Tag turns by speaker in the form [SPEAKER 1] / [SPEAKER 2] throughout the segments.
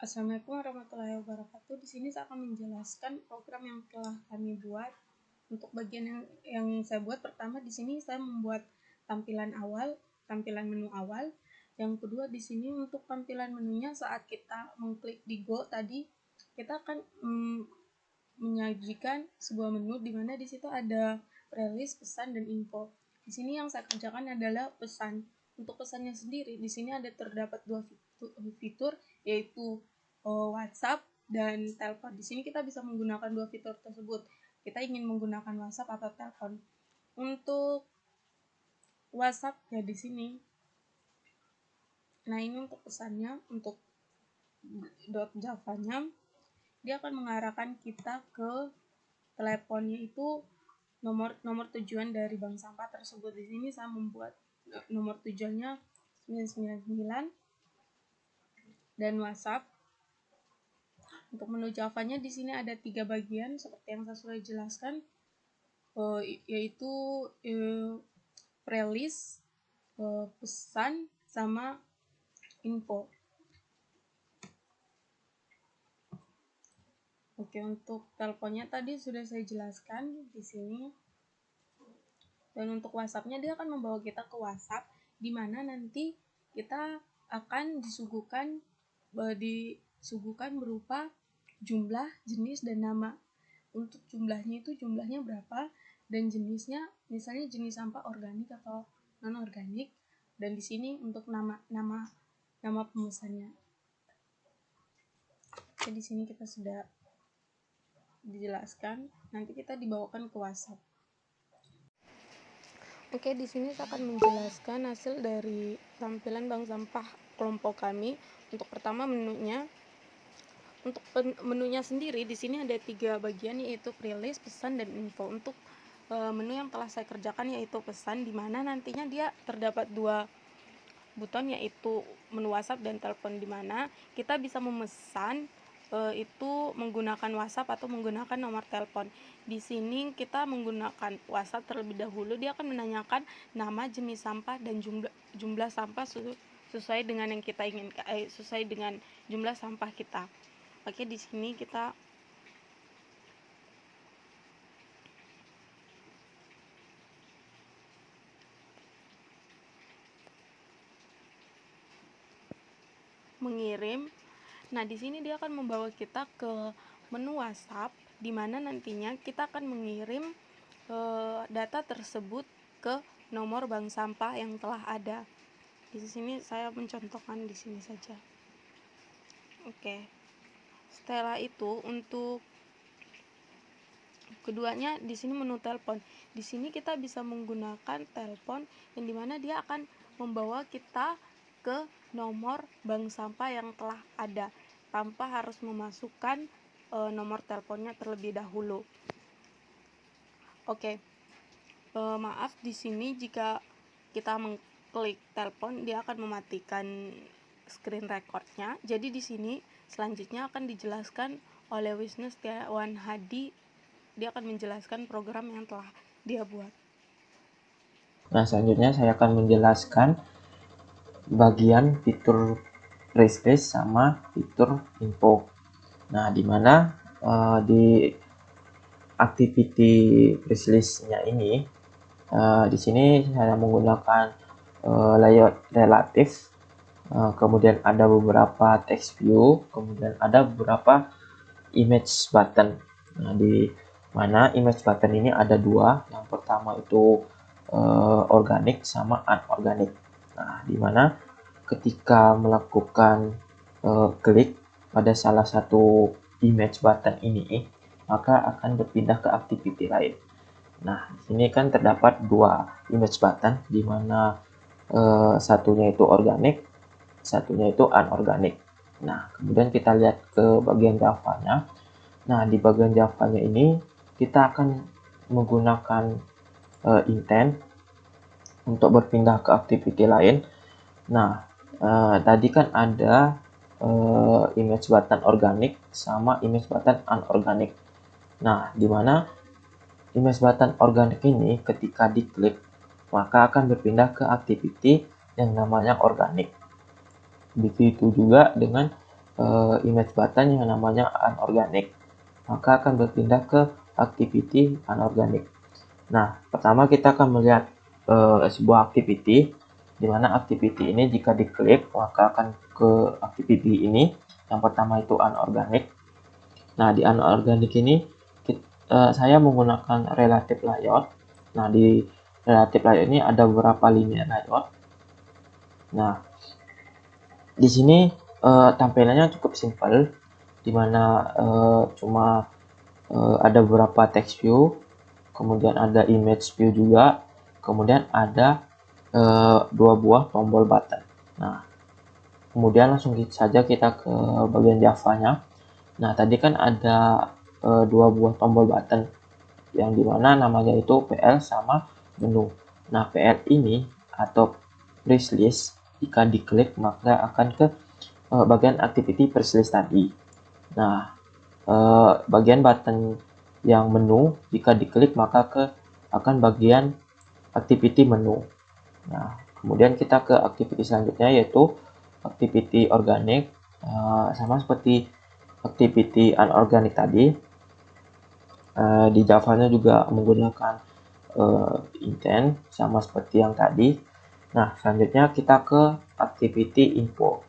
[SPEAKER 1] Assalamualaikum warahmatullahi wabarakatuh. Di sini saya akan menjelaskan program yang telah kami buat. Untuk bagian yang saya buat, pertama di sini saya membuat tampilan awal, tampilan menu awal. Yang kedua di sini untuk tampilan menunya saat kita mengklik di Go tadi, kita akan menyajikan sebuah menu di mana di situ ada playlist, pesan, dan info. Di sini yang saya kerjakan adalah pesan. Untuk pesannya sendiri, di sini ada terdapat dua fitur, yaitu WhatsApp dan telepon. Di sini kita bisa menggunakan dua fitur tersebut. Kita ingin menggunakan WhatsApp atau telepon. Untuk WhatsApp ya di sini. Nah, ini untuk pesannya, untuk .java-nya, dia akan mengarahkan kita ke teleponnya, itu nomor tujuan dari bank sampah tersebut. Di sini saya membuat nomor tujuannya 999 dan WhatsApp. Untuk menu Java-nya di sini ada 3 bagian seperti yang saya sudah jelaskan, yaitu playlist, pesan, sama info. Oke, untuk teleponnya tadi sudah saya jelaskan di sini. Dan untuk WhatsApp-nya, dia akan membawa kita ke WhatsApp, di mana nanti kita akan disuguhkan berupa jumlah, jenis, dan nama. Untuk jumlahnya itu jumlahnya berapa, dan jenisnya misalnya jenis sampah organik atau non organik, dan di sini untuk nama pemesannya. Oke, di sini kita sudah dijelaskan. Nanti kita dibawakan ke WhatsApp. Oke, di sini saya akan menjelaskan hasil dari tampilan bank sampah kelompok kami. Untuk pertama menunya. Untuk menunya sendiri di sini ada 3 bagian, yaitu playlist, pesan, dan info. Untuk menu yang telah saya kerjakan yaitu pesan, di mana nantinya dia terdapat 2 buton, yaitu menu WhatsApp dan telepon, di mana kita bisa memesan itu menggunakan WhatsApp atau menggunakan nomor telepon. Di sini kita menggunakan WhatsApp terlebih dahulu. Dia akan menanyakan nama, jenis sampah, dan jumlah sampah sesuai dengan yang kita inginkan, sesuai dengan jumlah sampah kita. Oke, di sini kita mengirim. Nah, di sini dia akan membawa kita ke menu WhatsApp, di mana nantinya kita akan mengirim data tersebut ke nomor bank sampah yang telah ada. Di sini saya mencontohkan di sini saja. Oke. Setelah itu untuk keduanya di sini menu telepon. Di sini kita bisa menggunakan telepon, yang dimana dia akan membawa kita ke nomor bank sampah yang telah ada tanpa harus memasukkan nomor teleponnya terlebih dahulu. Oke. Maaf, di sini jika kita mengklik telepon, dia akan mematikan screen recordnya. Jadi di sini selanjutnya akan dijelaskan oleh Wisnu Setiawan Hadi. Dia akan menjelaskan program yang telah dia buat.
[SPEAKER 2] Nah, selanjutnya saya akan menjelaskan bagian fitur playlist sama fitur info. Nah, di mana di activity playlist-nya ini, di sini saya menggunakan layout relatif, kemudian ada beberapa text view, kemudian ada beberapa image button. Nah, di mana image button ini ada 2. Yang pertama itu organik sama anorganik. Nah, di mana ketika melakukan klik pada salah satu image button ini, maka akan berpindah ke activity lain. Nah, di sini kan terdapat 2 image button, di mana satunya itu organik, satunya itu anorganik. Nah, kemudian kita lihat ke bagian Java-nya. Nah, di bagian Java-nya ini kita akan menggunakan intent untuk berpindah ke activity lain. Nah, tadi kan ada image button organik sama image button anorganik. Nah, di mana image button organik ini ketika diklik maka akan berpindah ke activity yang namanya organik. Begitu juga dengan image button yang namanya unorganic, maka akan berpindah ke activity unorganic. Nah, pertama kita akan melihat sebuah activity, di mana activity ini jika diklik maka akan ke activity ini. Yang pertama itu unorganic. Nah, di unorganic ini saya menggunakan relative layout. Nah, di relative layout ini ada beberapa linear layout. Nah, di sini tampilannya cukup simple, di mana cuma ada beberapa text view, kemudian ada image view juga, kemudian ada dua buah tombol button. Nah, kemudian langsung saja kita ke bagian Java-nya. Nah, tadi kan ada dua buah tombol button, yang dimana namanya itu PL sama menu. Nah, PL ini atau press list, jika diklik maka akan ke bagian activity press list tadi. Nah, bagian button yang menu, jika diklik maka akan bagian activity menu. Nah, kemudian kita ke activity selanjutnya, yaitu activity organic. Sama seperti activity unorganic tadi, di Java-nya juga menggunakan intent sama seperti yang tadi. Nah, selanjutnya kita ke activity info.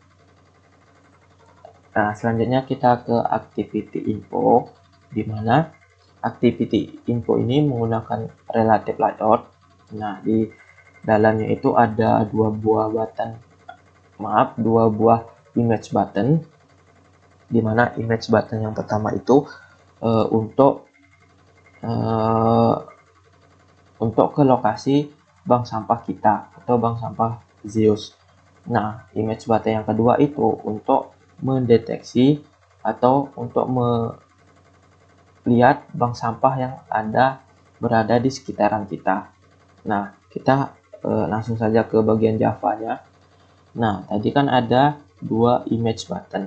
[SPEAKER 2] Nah, selanjutnya kita ke activity info, di mana activity info ini menggunakan relative layout. Nah, di dalamnya itu ada dua buah image button, di mana image button yang pertama itu untuk ke lokasi bank sampah kita atau bank sampah Zeus. Nah, image button yang kedua itu untuk mendeteksi atau untuk melihat bank sampah yang berada di sekitaran kita. Nah, kita langsung saja ke bagian Java-nya. Nah, tadi kan ada dua image button.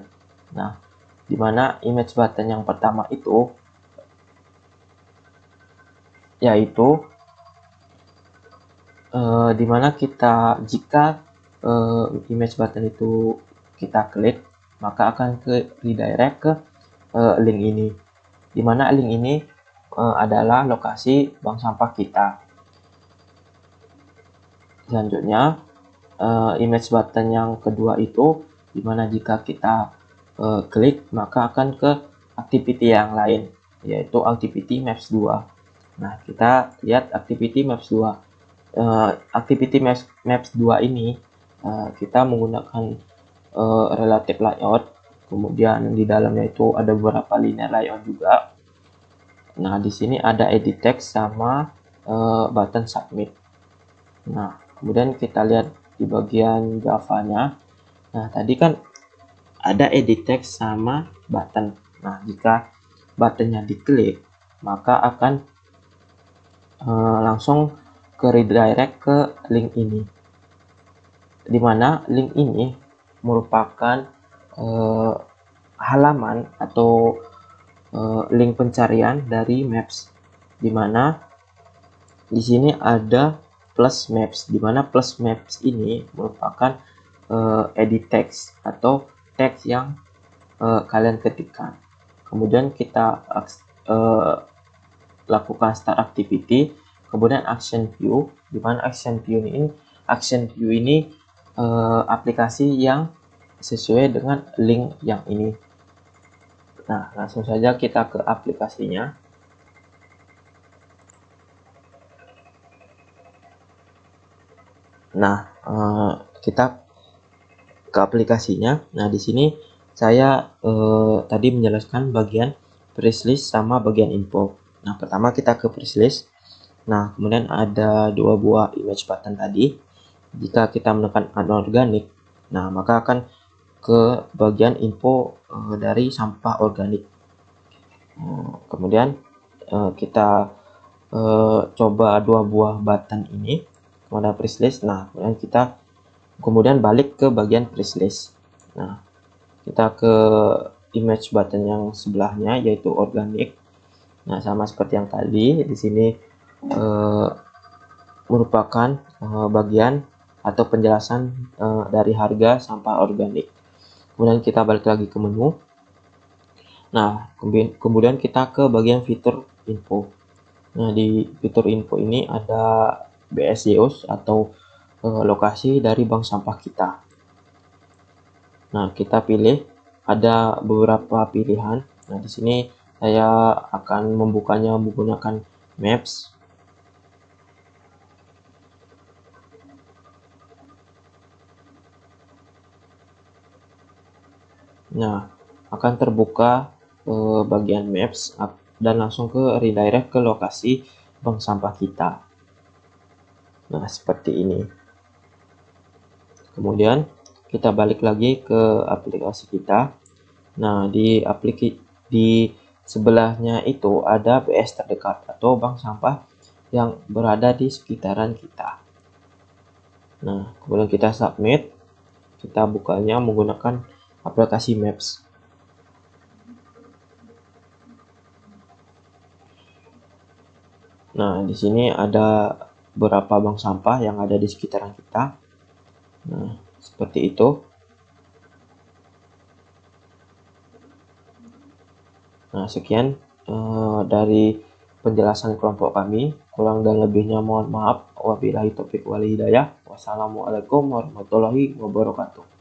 [SPEAKER 2] Nah, di mana image button yang pertama itu yaitu di mana jika image button itu kita klik, maka akan ke redirect ke link ini, di mana link ini adalah lokasi bank sampah kita. Selanjutnya, image button yang kedua itu, di mana jika kita klik maka akan ke activity yang lain, yaitu activity maps 2. Nah, kita lihat activity maps 2. Activity maps 2 ini kita menggunakan relative layout, kemudian di dalamnya itu ada beberapa linear layout juga. Nah, di sini ada edit text sama button submit. Nah, kemudian kita lihat di bagian Java-nya. Nah, tadi kan ada edit text sama button. Nah, jika buttonnya diklik, maka akan langsung ke redirect ke link ini, di mana link ini merupakan halaman atau link pencarian dari maps, di mana di sini ada plus maps, di mana plus maps ini merupakan edit text atau teks yang kalian ketikkan. Kemudian kita lakukan start activity, kemudian action view, di mana action view ini aplikasi yang sesuai dengan link yang ini. Nah, langsung saja kita ke aplikasinya. Nah, kita ke aplikasinya. Nah, di sini saya tadi menjelaskan bagian press list sama bagian info. Nah, pertama kita ke press list. Nah, kemudian ada dua buah image button tadi. Jika kita menekan unorganic, nah maka akan ke bagian info dari sampah organik. Kemudian kita coba dua buah button ini, kemudian press list. Nah, kemudian kita balik ke bagian press list. Nah, kita ke image button yang sebelahnya, yaitu organic. Nah, sama seperti yang tadi, di sini merupakan bagian atau penjelasan dari harga sampah organik. Kemudian kita balik lagi ke menu. Nah, kemudian kita ke bagian fitur info. Nah, di fitur info ini ada BSJOS atau lokasi dari bank sampah kita. Nah, kita pilih, ada beberapa pilihan. Nah, di sini saya akan membukanya menggunakan Maps. Nah, akan terbuka bagian Maps dan langsung ke redirect ke lokasi bank sampah kita. Nah, seperti ini. Kemudian kita balik lagi ke aplikasi kita. Nah, di sebelahnya itu ada BS terdekat atau bank sampah yang berada di sekitaran kita. Nah, kemudian kita submit. Kita bukanya menggunakan aplikasi Maps. Nah, di sini ada beberapa bank sampah yang ada di sekitaran kita. Nah, seperti itu. Nah, sekian dari penjelasan kelompok kami. Kurang dan lebihnya mohon maaf. Wabillahi taufiq wal hidayah. Wassalamualaikum warahmatullahi wabarakatuh.